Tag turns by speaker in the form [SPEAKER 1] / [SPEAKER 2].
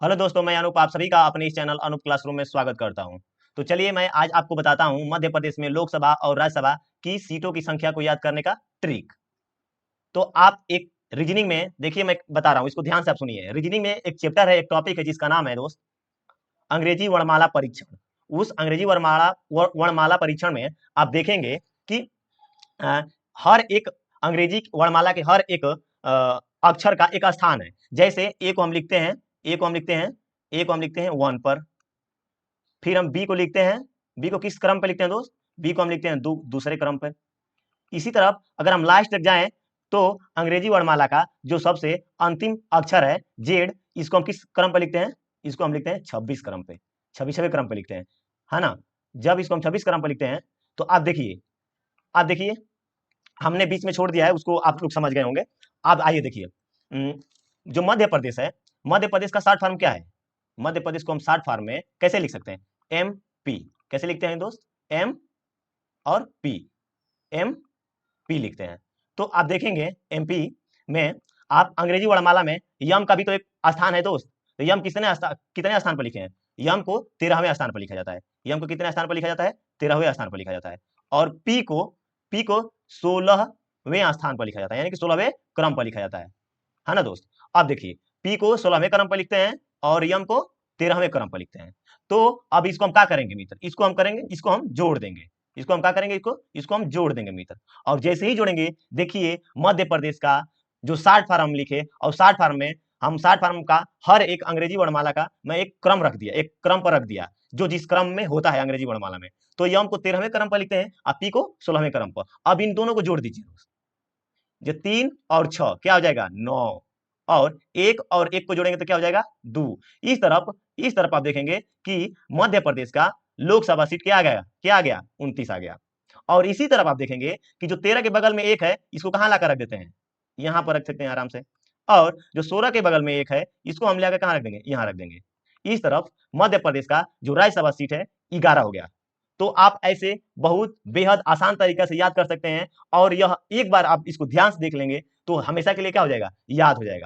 [SPEAKER 1] Hello दोस्तों, मैं अनूप आप सभी का अपने इस चैनल अनूप क्लासरूम में स्वागत करता हूं। तो चलिए मैं आज आपको बताता हूं मध्य प्रदेश में लोकसभा और राज्यसभा की सीटों की संख्या को याद करने का ट्रिक। तो आप एक रीजनिंग में देखिए, मैं बता रहा हूं, इसको ध्यान से आप सुनिए। रीजनिंग में एक चैप्टर है, एक टॉपिक है जिसका नाम है दोस्त अंग्रेजी वर्णमाला परीक्षण। उस अंग्रेजी वर्णमाला परीक्षण में आप देखेंगे कि अ, हर एक अंग्रेजी वर्णमाला के हर एक अक्षर का एक स्थान है। जैसे ए को हम लिखते हैं, ए को हम लिखते हैं, ए को हम लिखते हैं 1 पर। फिर हम बी को लिखते हैं, बी को किस क्रम पे लिखते हैं दोस्त? बी को हम लिखते हैं दूसरे क्रम पे। इसी तरह अगर हम लास्ट तक जाएं तो अंग्रेजी वर्णमाला का जो सबसे अंतिम अक्षर है जेड, इसको हम किस क्रम पे लिखते हैं? इसको हम लिखते हैं 26 क्रम पे, 26वें क्रम पे लिखते हैं, है ना? जब इसको हम 26 क्रम पे लिखते हैं तो आप देखिए हमने बीच में छोड़ दिया है, उसको आप लोग समझ गए होंगे। अब आइए देखिए, जो मध्य प्रदेश है, मध्य प्रदेश का शॉर्ट फॉर्म क्या है? मध्य प्रदेश को हम शॉर्ट फॉर्म में कैसे लिख सकते हैं? M P. कैसे लिखते हैं दोस्त? एम और पी, एम पी लिखते हैं। तो आप देखेंगे एमपी में, आप अंग्रेजी वर्णमाला में यम का भी तो एक स्थान है दोस्त। तो यम कितने स्थान पर लिखे हैं? यम को 13वें स्थान पर लिखा जाता है। यम को कितने स्थान पर लिखा जाता है? 13वें स्थान पर लिखा जाता है। और पी को 16वें स्थान पर लिखा जाता है, यानी कि 16वें क्रम पर लिखा जाता है ना दोस्त? अब देखिए, पी को 16वें क्रम पर लिखते हैं और यम को 13वें क्रम पर लिखते हैं। तो अब इसको हम क्या करेंगे मित्र? इसको हम करेंगे, इसको हम जोड़ देंगे। इसको हम क्या करेंगे? इसको हम जोड़ देंगे मित्र। और जैसे ही जोड़ेंगे, देखिए मध्य प्रदेश का जो शॉर्ट फॉर्म हम लिखे, और शॉर्ट फॉर्म में हम शॉर्ट फॉर्म का हर एक अंग्रेजी वर्णमाला का मैं एक क्रम रख दिया, एक क्रम पर रख दिया, जो जिस क्रम में होता है अंग्रेजी वर्णमाला में। तो यम को 13वें क्रम पर लिखते हैं और पी को 16वें क्रम पर। अब इन दोनों को जोड़ दीजिए, जो 3 और 6 क्या हो जाएगा? 9। और 1 और 1 को जोड़ेंगे तो क्या हो जाएगा? 2। इस तरफ आप देखेंगे कि मध्य प्रदेश का लोकसभा सीट क्या आ गया? क्या आ गया? 29 आ गया। और इसी तरफ आप देखेंगे कि जो 13 के बगल में 1 है, इसको कहां लाकर रख देते हैं? यहां पर रख सकते हैं आराम से। और जो 16 के बगल में 1 है, इसको हम लाकर कहां रख देंगे? यहां रख देंगे। इस तरफ मध्य प्रदेश का जो राज्यसभा सीट है 11 हो गया। तो आप ऐसे बहुत बेहद आसान तरीके से याद कर सकते हैं। और यह एक बार आप इसको ध्यान से देख लेंगे तो हमेशा के लिए क्या हो जाएगा? याद हो जाएगा।